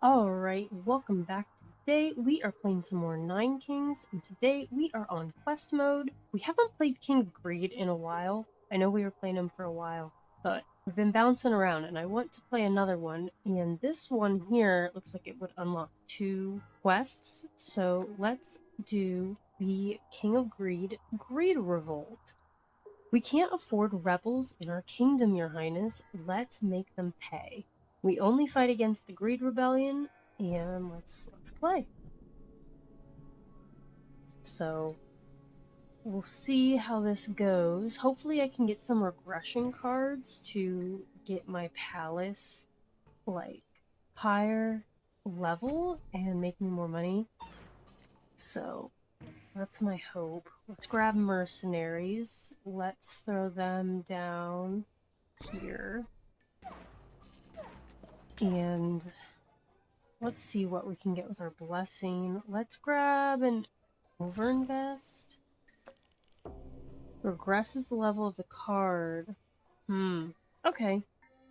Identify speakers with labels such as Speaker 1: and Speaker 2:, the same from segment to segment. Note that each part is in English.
Speaker 1: Alright, welcome back. Today we are playing some more Nine Kings, and today we are on quest mode. We haven't played King of Greed in a while. I know we were playing him for a while, but we've been bouncing around and I want to play another one, and this one here looks like it would unlock two quests, so let's do the King of Greed, Greed Revolt. We can't afford rebels in our kingdom, your highness. Let's make them pay. We only fight against the Greed Rebellion, and let's play. So we'll see how this goes. Hopefully I can get some regression cards to get my palace like higher level and make me more money. So that's my hope. Let's grab mercenaries. Let's throw them down here. And let's see what we can get with our blessing. Let's grab an overinvest. Regresses the level of the card. Okay.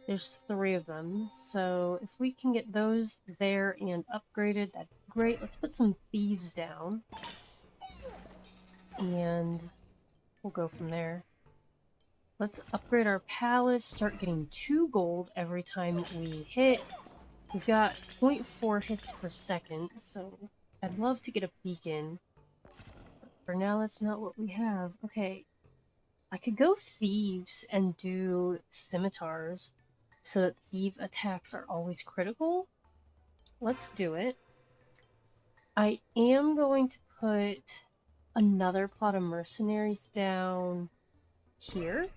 Speaker 1: There's three of them. So if we can get those there and upgraded, that'd be great. Let's put some thieves down. And we'll go from there. Let's upgrade our palace, start getting 2 gold every time we hit. We've got 0.4 hits per second, so I'd love to get a beacon. But for now, that's not what we have. Okay, I could go thieves and do scimitars so that thief attacks are always critical. Let's do it. I am going to put another plot of mercenaries down here,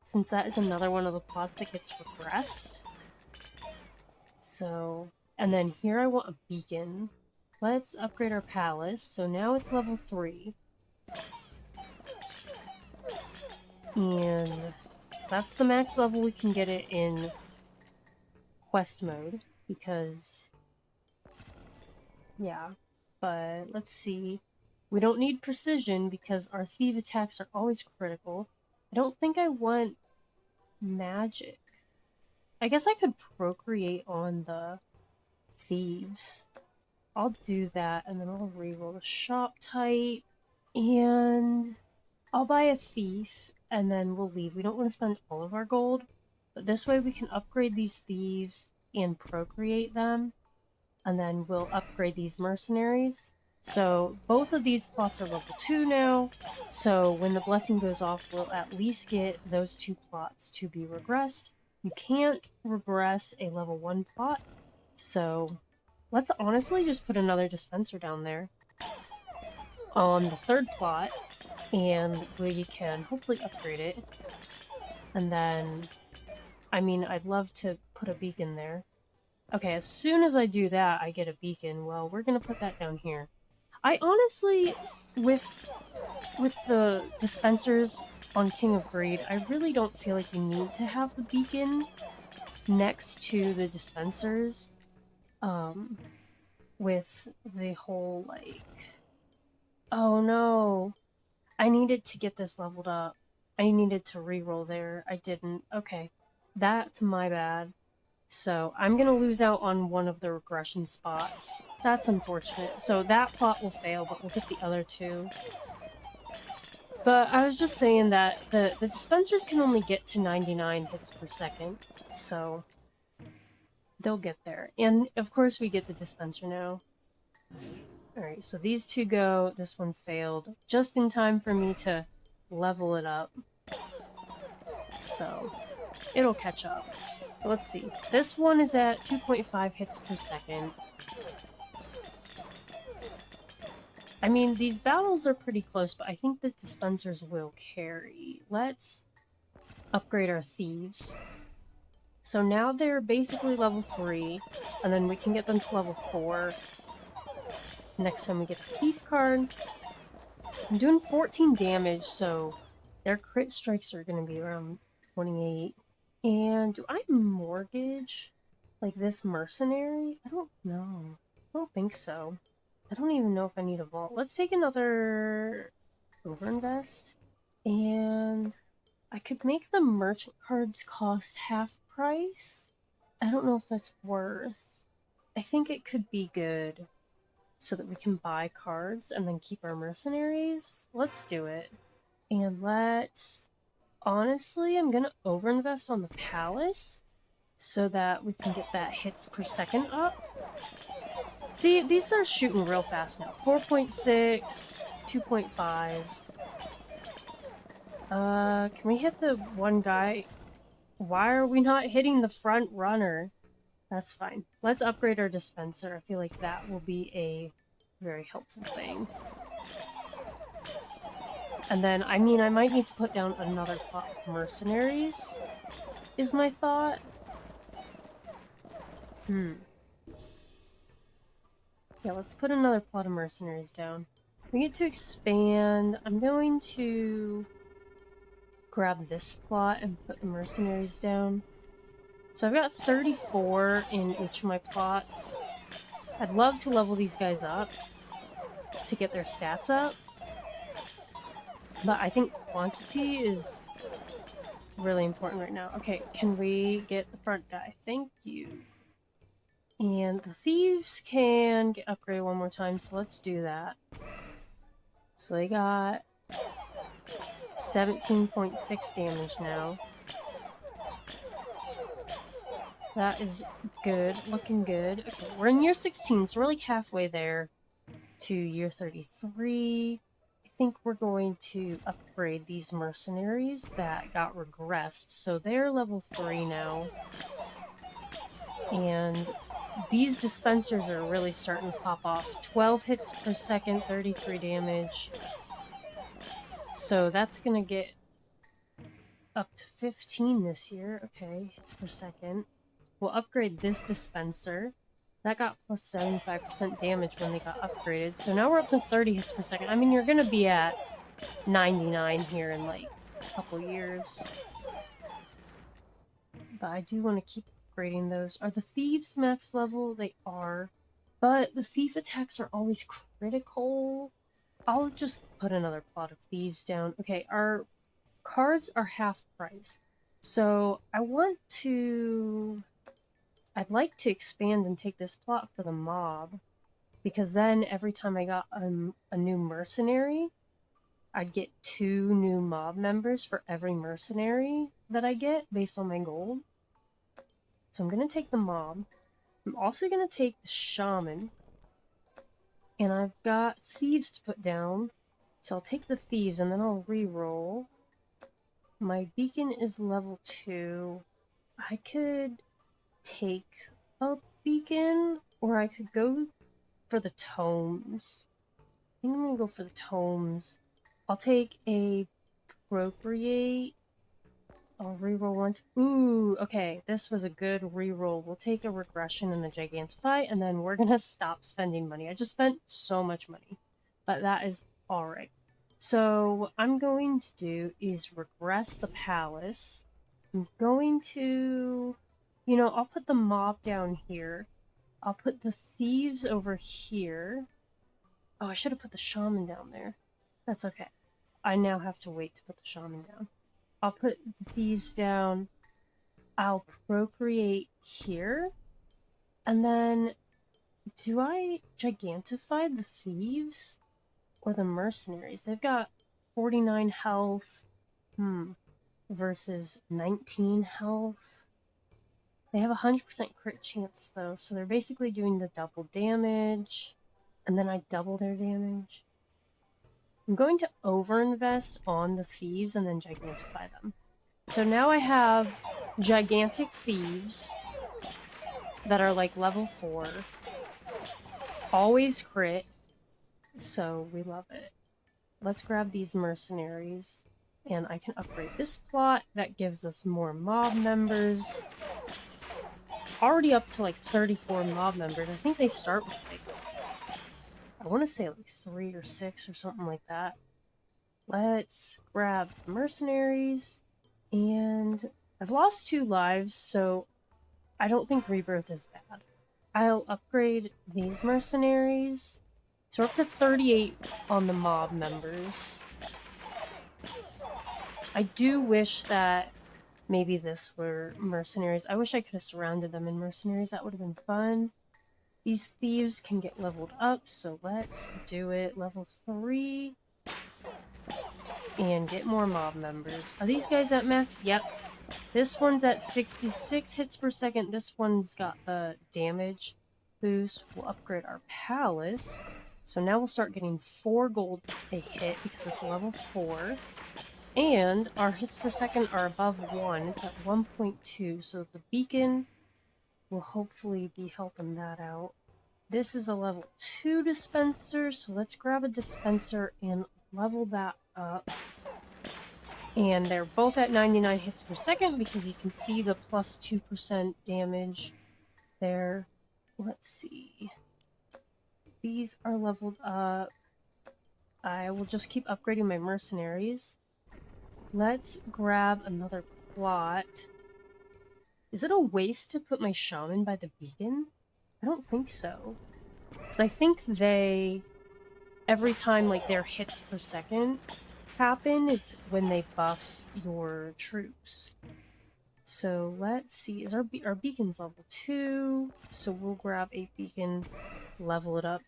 Speaker 1: since that is another one of the plots that gets regressed. So, and then here I want a beacon. Let's upgrade our palace. So now it's level 3. And that's the max level we can get it in quest mode. Because, yeah. But let's see. We don't need precision because our thief attacks are always critical. I don't think I want magic. I guess I could procreate on the thieves. I'll do that, and then I'll reroll the shop type, and I'll buy a thief, and then we'll leave. We don't want to spend all of our gold, but this way we can upgrade these thieves and procreate them, and then we'll upgrade these mercenaries. So both of these plots are level 2 now, so when the blessing goes off, we'll at least get those 2 plots to be regressed. You can't regress a level 1 plot, so let's honestly just put another dispenser down there on the third plot, and we can hopefully upgrade it. And then, I mean, I'd love to put a beacon there. Okay, as soon as I do that, I get a beacon. Well, we're gonna put that down here. I honestly, with the dispensers on King of Greed, I really don't feel like you need to have the beacon next to the dispensers. With the whole, like... Oh no! I needed to get this leveled up. I needed to reroll there. I didn't. Okay. That's my bad. So I'm gonna lose out on one of the regression spots. That's unfortunate. So that plot will fail, but we'll get the other two. But I was just saying that the dispensers can only get to 99 hits per second, so they'll get there. And of course we get the dispenser now. Alright, so these two go, this one failed, just in time for me to level it up. So, it'll catch up. Let's see. This one is at 2.5 hits per second. I mean, these battles are pretty close, but I think the dispensers will carry. Let's upgrade our thieves. So now they're basically level 3, and then we can get them to level 4 next time we get a thief card. I'm doing 14 damage, so their crit strikes are going to be around 28. And do I mortgage, like, this mercenary? I don't know. I don't think so. I don't even know if I need a vault. Let's take another overinvest. And I could make the merchant cards cost half price. I don't know if that's worth. I think it could be good so that we can buy cards and then keep our mercenaries. Let's do it. And let's... Honestly, I'm gonna overinvest on the palace so that we can get that hits per second up. See, these are shooting real fast now. 4.6, 2.5. Can we hit the one guy? Why are we not hitting the front runner? That's fine. Let's upgrade our dispenser. I feel like that will be a very helpful thing. And then, I mean, I might need to put down another plot of mercenaries, is my thought. Yeah, let's put another plot of mercenaries down. We get to expand. I'm going to grab this plot and put the mercenaries down. So I've got 34 in each of my plots. I'd love to level these guys up to get their stats up. But I think quantity is really important right now. Okay, can we get the front guy? Thank you. And the thieves can get upgraded one more time, so let's do that. So they got 17.6 damage now. That is good, looking good. Okay, we're in year 16, so we're like halfway there to year 33. I think we're going to upgrade these mercenaries that got regressed. So they're level 3 now. And these dispensers are really starting to pop off. 12 hits per second, 33 damage. So that's going to get up to 15 this year. Okay, hits per second. We'll upgrade this dispenser. That got plus 75% damage when they got upgraded. So now we're up to 30 hits per second. I mean, you're going to be at 99 here in like a couple years. But I do want to keep upgrading those. Are the thieves max level? They are. But the thief attacks are always critical. I'll just put another plot of thieves down. Okay, our cards are half price. So I want to... I'd like to expand and take this plot for the mob, because then every time I got a new mercenary, I'd get 2 new mob members for every mercenary that I get based on my gold. So I'm going to take the mob. I'm also going to take the shaman. And I've got thieves to put down. So I'll take the thieves and then I'll re-roll. My beacon is level 2. I could take a beacon, or I could go for the tomes. I think I'm gonna go for the tomes. I'll take a procreate. I'll reroll once. Ooh, okay, this was a good reroll. We'll take a regression and a gigantify, and then we're gonna stop spending money. I just spent so much money, but that is alright. So what I'm going to do is regress the palace. I'm going to... You know, I'll put the mob down here. I'll put the thieves over here. Oh, I should have put the shaman down there. That's okay. I now have to wait to put the shaman down. I'll put the thieves down. I'll procreate here. And then, do I gigantify the thieves or the mercenaries? They've got 49 health versus 19 health. They have a 100% crit chance, though, so they're basically doing the double damage, and then I double their damage. I'm going to overinvest on the thieves and then gigantify them. So now I have gigantic thieves that are like level 4. Always crit, so we love it. Let's grab these mercenaries, and I can upgrade this plot. That gives us more mob members. Already up to like 34 mob members. I think they start with like, I want to say like 3 or 6 or something like that. Let's grab mercenaries, and I've lost 2 lives, so I don't think rebirth is bad. I'll upgrade these mercenaries. So we're up to 38 on the mob members. I do wish that maybe this were mercenaries. I wish I could have surrounded them in mercenaries. That would have been fun. These thieves can get leveled up, so let's do it. Level 3. And get more mob members. Are these guys at max? Yep. This one's at 66 hits per second. This one's got the damage boost. We'll upgrade our palace. So now we'll start getting 4 gold a hit because it's level 4. And our hits per second are above 1. It's at 1.2. So the beacon will hopefully be helping that out. This is a level 2 dispenser. So let's grab a dispenser and level that up. And they're both at 99 hits per second because you can see the plus 2% damage there. Let's see. These are leveled up. I will just keep upgrading my mercenaries. Let's grab another plot. Is it a waste to put my shaman by the beacon? I don't think so. Because I think they, every time like their hits per second happen is when they buff your troops. So let's see, is our beacon's level 2, so we'll grab a beacon, level it up.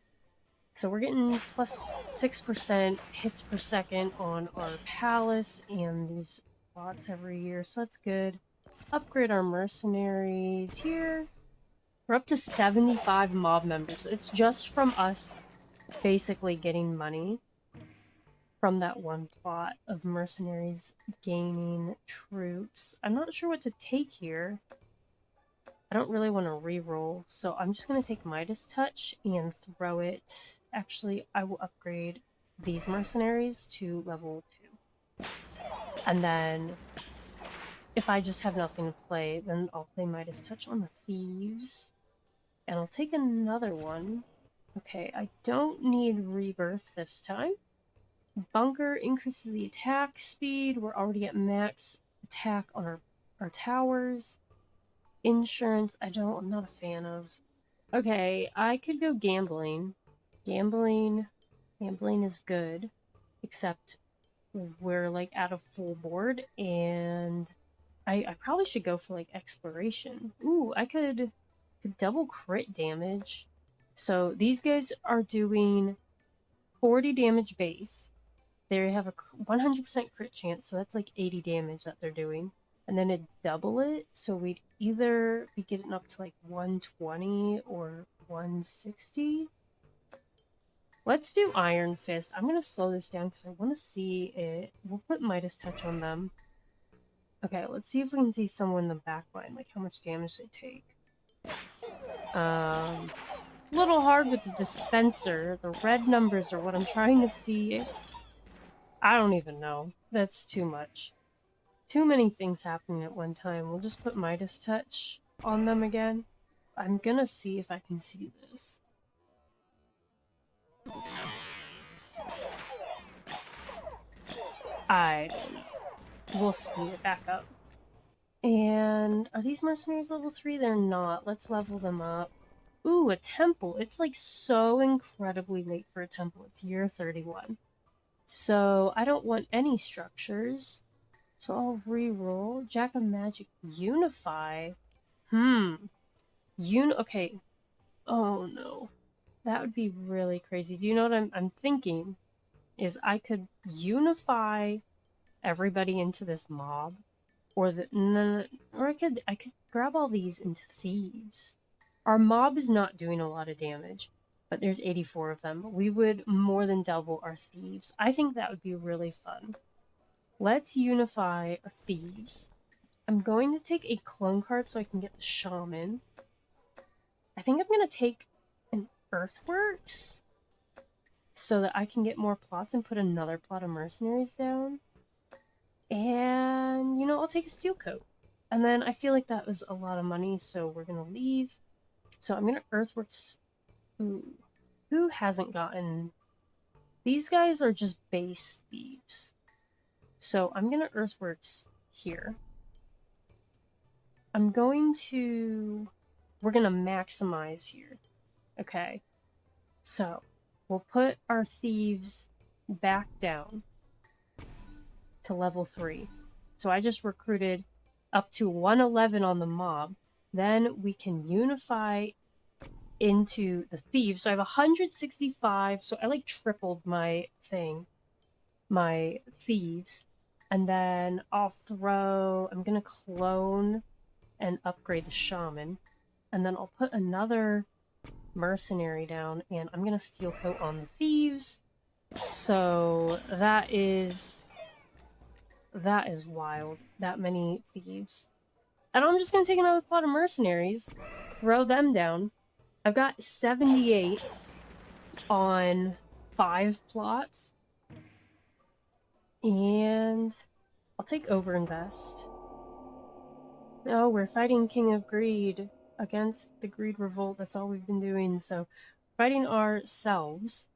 Speaker 1: So we're getting plus 6% hits per second on our palace and these plots every year, so that's good. Upgrade our mercenaries here. We're up to 75 mob members. It's just from us basically getting money from that one plot of mercenaries gaining troops. I'm not sure what to take here. I don't really want to reroll, so I'm just going to take Midas Touch and throw it. Actually, I will upgrade these mercenaries to level 2. And then, if I just have nothing to play, then I'll play Midas Touch on the thieves. And I'll take another one. Okay, I don't need Rebirth this time. Bunker increases the attack speed. We're already at max attack on our towers. Insurance, I'm not a fan of. Okay, I could go gambling. Gambling is good. Except we're like at a full board and I probably should go for like exploration. Ooh, I could double crit damage. So these guys are doing 40 damage base. They have a 100% crit chance, so that's like 80 damage that they're doing. And then it'd double it, so we'd either be getting up to like 120 or 160. Let's do Iron Fist. I'm going to slow this down because I want to see it. We'll put Midas Touch on them. Okay, let's see if we can see someone in the back line, like how much damage they take. A little hard with the dispenser. The red numbers are what I'm trying to see. I don't even know. That's too much. Too many things happening at one time. We'll just put Midas Touch on them again. I'm gonna see if I can see this. We'll speed it back up. And are these mercenaries level 3? They're not. Let's level them up. Ooh, a temple. It's like so incredibly late for a temple. It's year 31. So I don't want any structures. So I'll reroll. Jack of Magic Unify. Okay. Oh no. That would be really crazy. Do you know what I'm thinking? Is I could unify everybody into this mob. Or I could grab all these into thieves. Our mob is not doing a lot of damage, but there's 84 of them. We would more than double our thieves. I think that would be really fun. Let's unify our thieves. I'm going to take a clone card so I can get the shaman. I think I'm going to take an Earthworks so that I can get more plots and put another plot of mercenaries down. And, you know, I'll take a steel coat. And then I feel like that was a lot of money, so we're going to leave. So I'm going to Earthworks. Ooh. Who hasn't gotten... These guys are just base thieves. So I'm going to Earthworks here. We're going to maximize here. Okay. So we'll put our thieves back down to level 3. So I just recruited up to 111 on the mob. Then we can unify into the thieves. So I have 165, so I like tripled my thieves. And then I'm gonna clone and upgrade the shaman. And then I'll put another mercenary down, and I'm gonna steel coat on the thieves. So that is wild. That many thieves. And I'm just gonna take another plot of mercenaries, throw them down. I've got 78 on 5 plots. And I'll take overinvest. Oh, we're fighting King of Greed against the Greed Revolt. That's all we've been doing. So, fighting ourselves.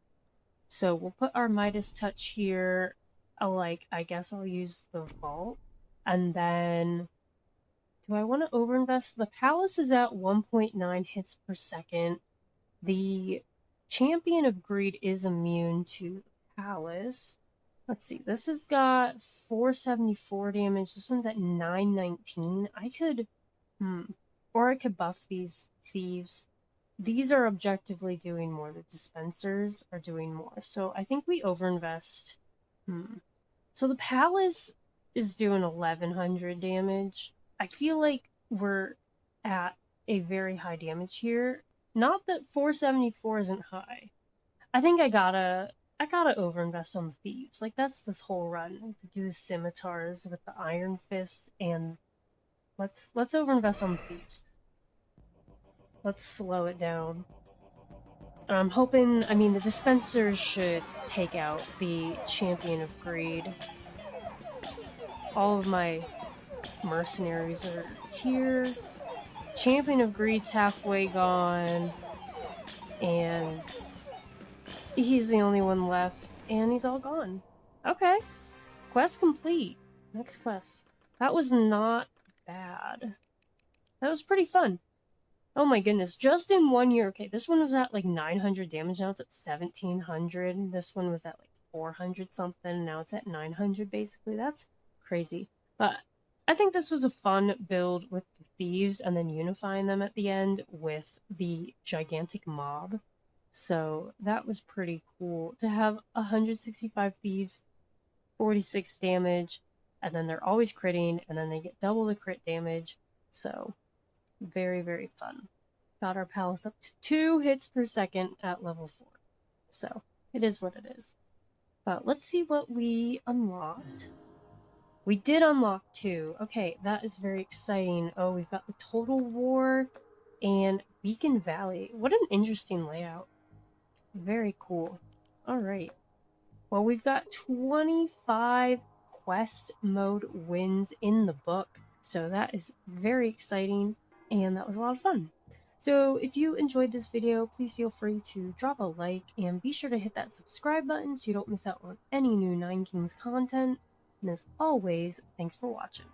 Speaker 1: So, we'll put our Midas Touch here. I guess I'll use the Vault. And then, do I want to overinvest? The Palace is at 1.9 hits per second. The Champion of Greed is immune to the Palace. Let's see, this has got 474 damage. This one's at 919. I could, or I could buff these thieves. These are objectively doing more. The dispensers are doing more. So I think we overinvest. So the palace is doing 1100 damage. I feel like we're at a very high damage here. Not that 474 isn't high. I think I gotta overinvest on the thieves. Like, that's this whole run. We do the scimitars with the iron fist, and let's overinvest on the thieves. Let's slow it down. I'm hoping, the dispensers should take out the Champion of Greed. All of my mercenaries are here. Champion of Greed's halfway gone, and he's the only one left, and he's all gone. Okay. Quest complete. Next quest. That was not bad. That was pretty fun. Oh my goodness. Just in 1 year. Okay, this one was at like 900 damage. Now it's at 1700. This one was at like 400 something. Now it's at 900 basically. That's crazy. But I think this was a fun build with the thieves and then unifying them at the end with the gigantic mob. So that was pretty cool to have 165 thieves, 46 damage, and then they're always critting, and then they get double the crit damage. So very, very fun. Got our palace up to 2 hits per second at level 4. So it is what it is. But let's see what we unlocked. We did unlock 2. Okay, that is very exciting. Oh, we've got the Total War and Beacon Valley. What an interesting layout. Very cool. All right. Well, we've got 25 quest mode wins in the book. So that is very exciting, and that was a lot of fun. So if you enjoyed this video, please feel free to drop a like and be sure to hit that subscribe button so you don't miss out on any new Nine Kings content. And as always, thanks for watching.